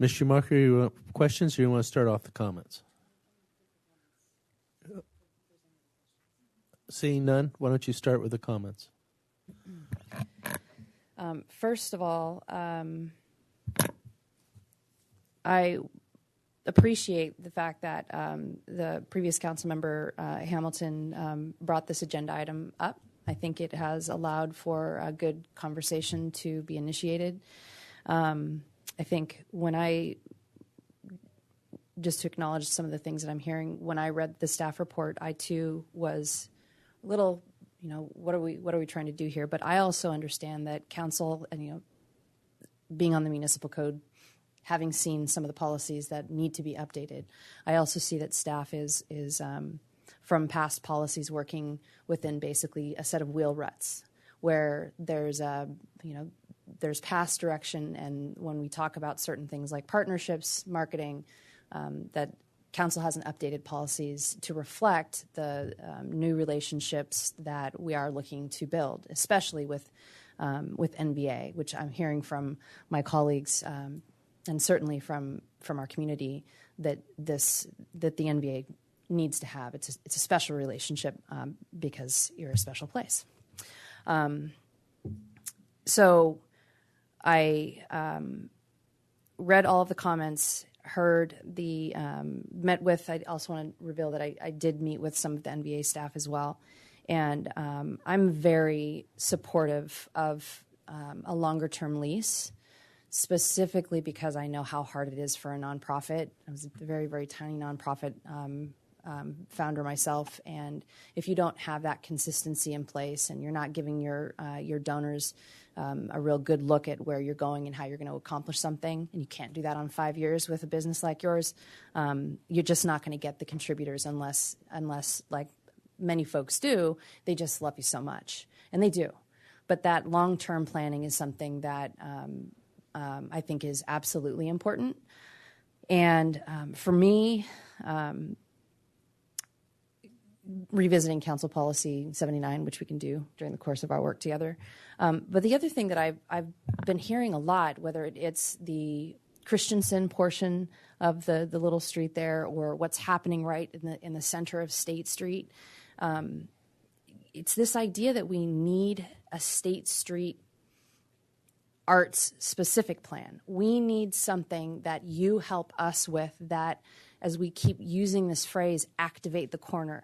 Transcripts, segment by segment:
Ms. Schumacher, you want questions or you want to start off the comments? Seeing none, why don't you start with the comments? First of all, I appreciate the fact that the previous council member, Hamilton, brought this agenda item up. I think it has allowed for a good conversation to be initiated. I think just to acknowledge some of the things that I'm hearing, when I read the staff report, I too was a little, what are we trying to do here? But I also understand that council, and being on the municipal code, having seen some of the policies that need to be updated, I also see that staff is from past policies working within basically a set of wheel ruts where there's past direction, and when we talk about certain things like partnerships, marketing, that council hasn't updated policies to reflect the new relationships that we are looking to build, especially with NBA, which I'm hearing from my colleagues and certainly from our community that the NBA needs to have. It's a special relationship because you're a special place. So I read all of the comments, heard met with, I also want to reveal that I did meet with some of the NBA staff as well. And I'm very supportive of a longer term lease, specifically because I know how hard it is for a nonprofit. I was a very, very tiny nonprofit founder myself, and if you don't have that consistency in place and you're not giving your donors a real good look at where you're going and how you're going to accomplish something, and you can't do that on 5 years with a business like yours, you're just not going to get the contributors unless like many folks do, they just love you so much, and they do. But that long-term planning is something that I think is absolutely important. And for me, revisiting Council Policy 79, which we can do during the course of our work together. But the other thing that I've been hearing a lot, whether it's the Christensen portion of the little street there, or what's happening right in the center of State Street, it's this idea that we need a State Street arts specific plan. We need something that you help us with, that, as we keep using this phrase, activate the corner,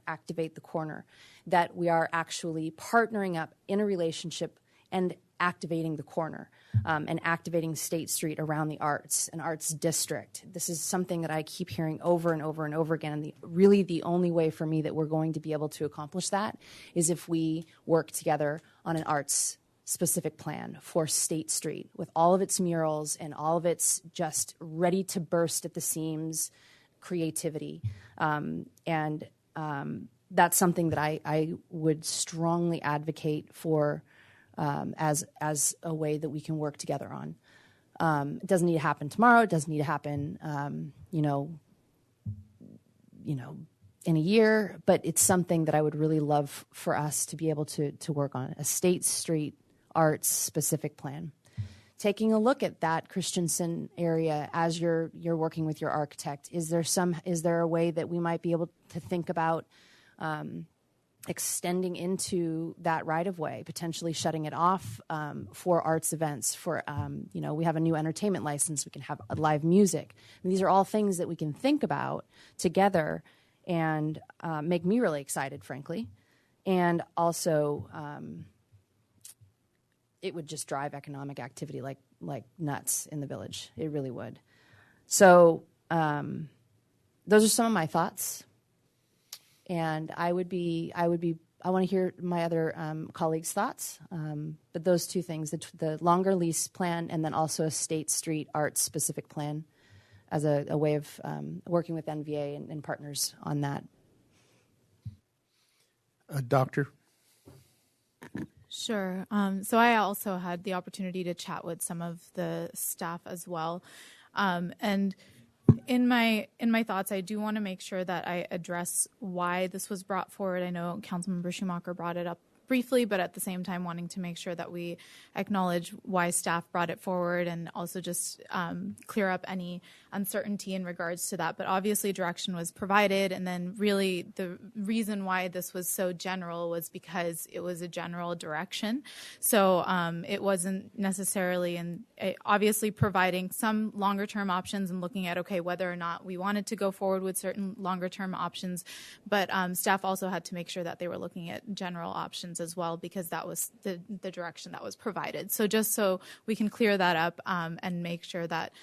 that we are actually partnering up in a relationship and activating the corner and activating State Street around the arts, an arts district. This is something that I keep hearing over and over and over again. And really the only way for me that we're going to be able to accomplish that is if we work together on an arts specific plan for State Street, with all of its murals and all of its just ready to burst at the seams creativity. That's something that I would strongly advocate for as a way that we can work together on. It doesn't need to happen tomorrow. It doesn't need to happen, in a year, but it's something that I would really love for us to be able to work on, a State Street arts specific plan. Taking a look at that Christensen area as you're working with your architect, is there a way that we might be able to think about extending into that right of way, potentially shutting it off for arts events? For we have a new entertainment license, we can have live music. And these are all things that we can think about together and make me really excited, frankly. And also, it would just drive economic activity like nuts in the village. It really would. So those are some of my thoughts. And I want to hear my other colleagues' thoughts. But those two things, the longer lease plan and then also a State Street arts specific plan as a way of working with NVA and partners on that. Doctor? Sure. So I also had the opportunity to chat with some of the staff as well. And in my thoughts, I do want to make sure that I address why this was brought forward. I know Councilmember Schumacher brought it up briefly, but at the same time wanting to make sure that we acknowledge why staff brought it forward and also just clear up any uncertainty in regards to that. But obviously direction was provided, and then really the reason why this was so general was because it was a general direction. So it wasn't necessarily obviously providing some longer term options and looking at, okay, whether or not we wanted to go forward with certain longer term options, but staff also had to make sure that they were looking at general options as well, because that was the direction that was provided. So just so we can clear that up and make sure that,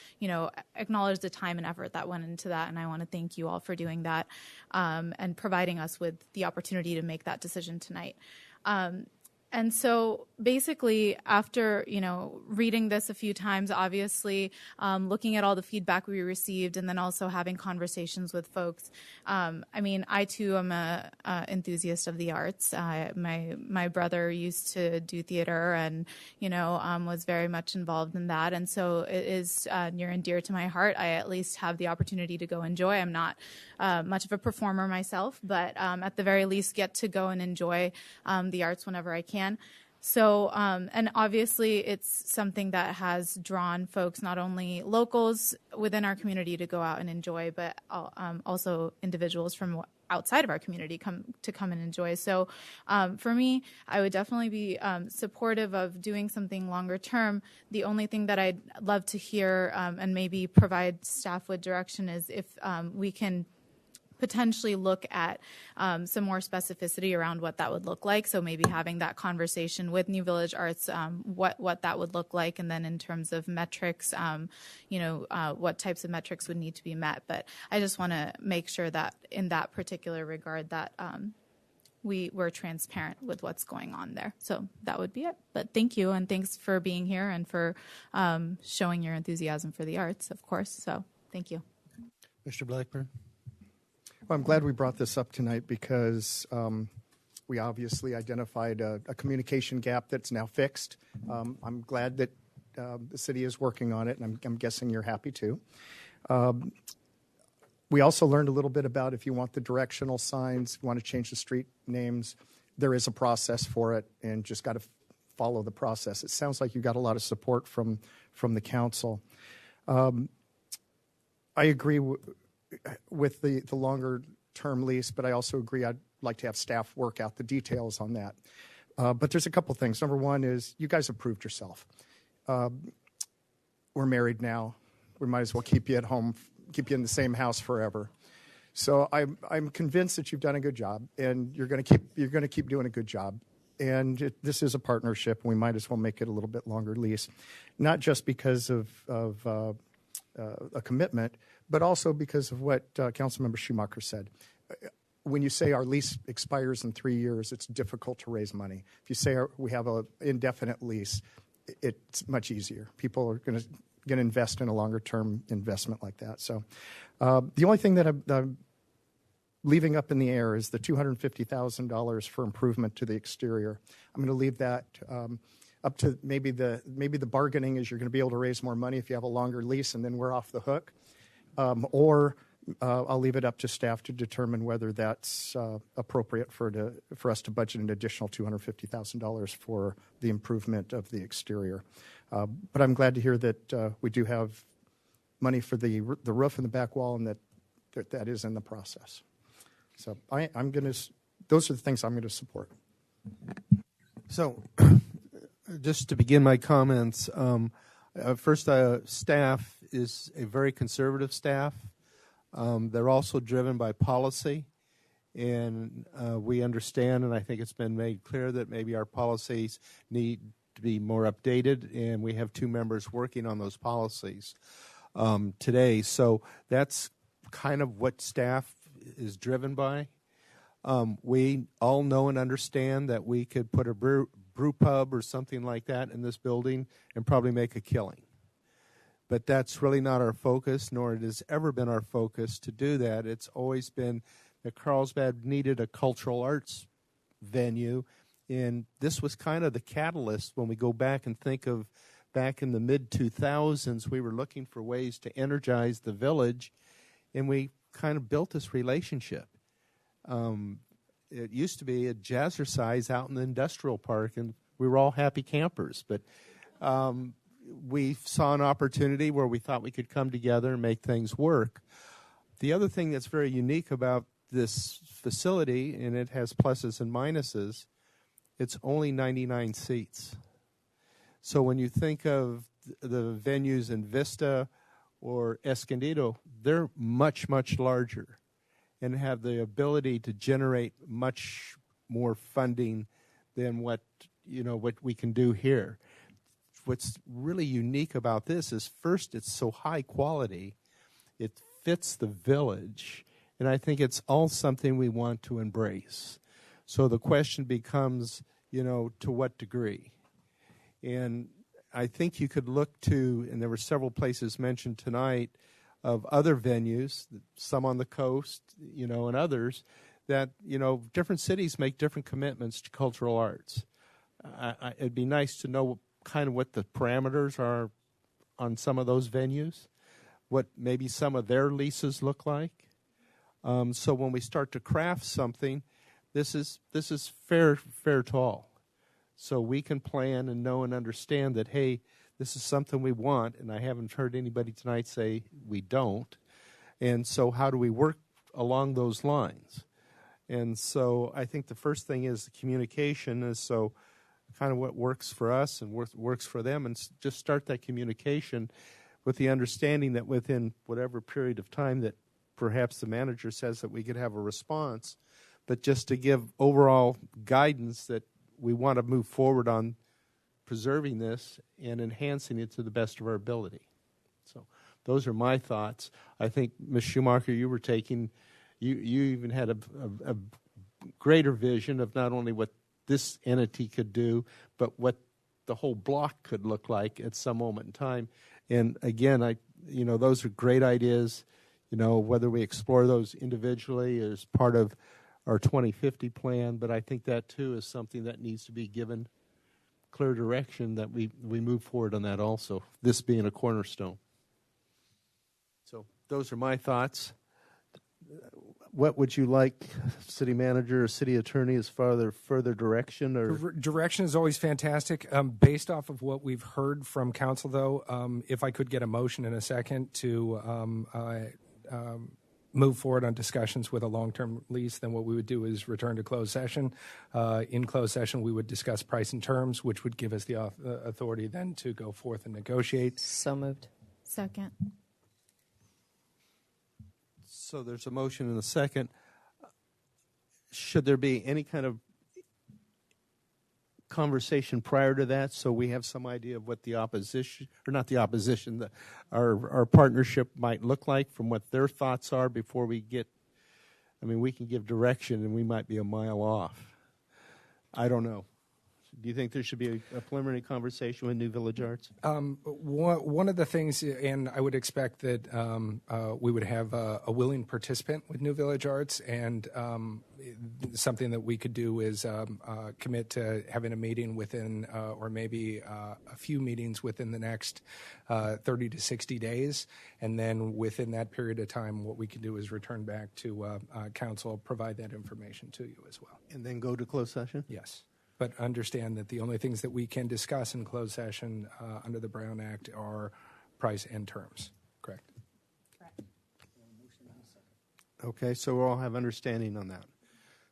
acknowledge the time and effort that went into that. And I want to thank you all for doing that and providing us with the opportunity to make that decision tonight. And so basically after, reading this a few times, obviously looking at all the feedback we received and then also having conversations with folks, I too am a enthusiast of the arts. My brother used to do theater and, was very much involved in that. And so it is near and dear to my heart. I at least have the opportunity to go enjoy. I'm not much of a performer myself, but at the very least get to go and enjoy the arts whenever I can. So, and obviously it's something that has drawn folks, not only locals within our community to go out and enjoy, but also individuals from outside of our community come and enjoy. So for me, I would definitely be supportive of doing something longer term. The only thing that I'd love to hear and maybe provide staff with direction is if we can potentially look at some more specificity around what that would look like. So maybe having that conversation with New Village Arts, what that would look like, and then in terms of metrics, what types of metrics would need to be met. But I just want to make sure that in that particular regard that we're transparent with what's going on there. So that would be it. But thank you, and thanks for being here and for showing your enthusiasm for the arts, of course. So thank you. Mr. Blackburn? Well, I'm glad we brought this up tonight because we obviously identified a communication gap that's now fixed. I'm glad that the city is working on it, and I'm guessing you're happy too. We also learned a little bit about if you want the directional signs, if you want to change the street names, there is a process for it, and just got to follow the process. It sounds like you got a lot of support from the council. I agree with the longer term lease, but I also agree I'd like to have staff work out the details on that. But there's a couple things. Number one is you guys have proved yourself. We're married now. We might as well keep you at home, keep you in the same house forever. So I'm convinced that you've done a good job, and you're going to keep doing a good job. And this is a partnership. We might as well make it a little bit longer lease, not just because of a commitment, but also because of what Councilmember Schumacher said. When you say our lease expires in 3 years, it's difficult to raise money. If you say we have an indefinite lease, it's much easier. People are going to invest in a longer-term investment like that. So the only thing that I'm leaving up in the air is the $250,000 for improvement to the exterior. I'm going to leave that up to maybe the bargaining is you're going to be able to raise more money if you have a longer lease, and then we're off the hook. Or I'll leave it up to staff to determine whether that's appropriate for us to budget an additional $250,000 for the improvement of the exterior. But I'm glad to hear that we do have money for the roof and the back wall, and that is in the process. So those are the things I'm going to support. So, just to begin my comments, first, staff is a very conservative staff. They're also driven by policy, and we understand, and I think it's been made clear that maybe our policies need to be more updated, and we have 2 members working on those policies today. So that's kind of what staff is driven by. We all know and understand that we could put a brew pub or something like that in this building and probably make a killing. But that's really not our focus, nor it has ever been our focus to do that. It's always been that Carlsbad needed a cultural arts venue, and this was kind of the catalyst when we go back and think of back in the mid-2000s, we were looking for ways to energize the village, and we kind of built this relationship. it used to be a jazzercise out in the industrial park, and we were all happy campers. But we saw an opportunity where we thought we could come together and make things work. The other thing that's very unique about this facility, and it has pluses and minuses, it's only 99 seats. So when you think of the venues in Vista or Escondido, they're much, much larger and have the ability to generate much more funding than what we can do here. What's really unique about this is, first, it's so high quality, it fits the village, and I think it's all something we want to embrace. So the question becomes, to what degree? And I think you could look to, and there were several places mentioned tonight, of other venues, some on the coast, and others, that, different cities make different commitments to cultural arts. It'd be nice to know kind of what the parameters are on some of those venues, what maybe some of their leases look like. So when we start to craft something, this is fair to all. So we can plan and know and understand that, hey, this is something we want, and I haven't heard anybody tonight say we don't. And so how do we work along those lines? And so I think the first thing is the communication is so kind of what works for us and works for them, and just start that communication with the understanding that within whatever period of time that perhaps the manager says that we could have a response, but just to give overall guidance that we want to move forward on preserving this and enhancing it to the best of our ability. So those are my thoughts. I think, Ms. Schumacher, you even had a greater vision of not only what this entity could do, but what the whole block could look like at some moment in time. And again, those are great ideas. Whether we explore those individually as part of our 2050 plan, but I think that too is something that needs to be given clear direction that we move forward on that also, this being a cornerstone. So those are my thoughts. What would you like, city manager or city attorney, as further direction? Or direction is always fantastic. Based off of what we've heard from council, though, if I could get a motion in a second to move forward on discussions with a long-term lease, then what we would do is return to closed session. In closed session, we would discuss price and terms, which would give us the authority then to go forth and negotiate. So moved. Second. So there's a motion and a second. Should there be any kind of conversation prior to that, so we have some idea of what the opposition, or not the opposition, our partnership might look like from what their thoughts are before we get, we can give direction and we might be a mile off. I don't know. Do you think there should be a preliminary conversation with New Village Arts? One of the things, and I would expect that we would have a willing participant with New Village Arts, and something that we could do is commit to having a meeting within, or maybe a few meetings within the next 30 to 60 days. And then within that period of time, what we can do is return back to council, provide that information to you as well. And then go to closed session? Yes. But understand that the only things that we can discuss in closed session under the Brown Act are price and terms. Correct? Correct. Okay, so we'll all have understanding on that.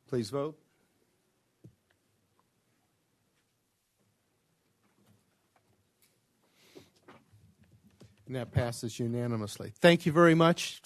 Please vote. And that passes unanimously. Thank you very much.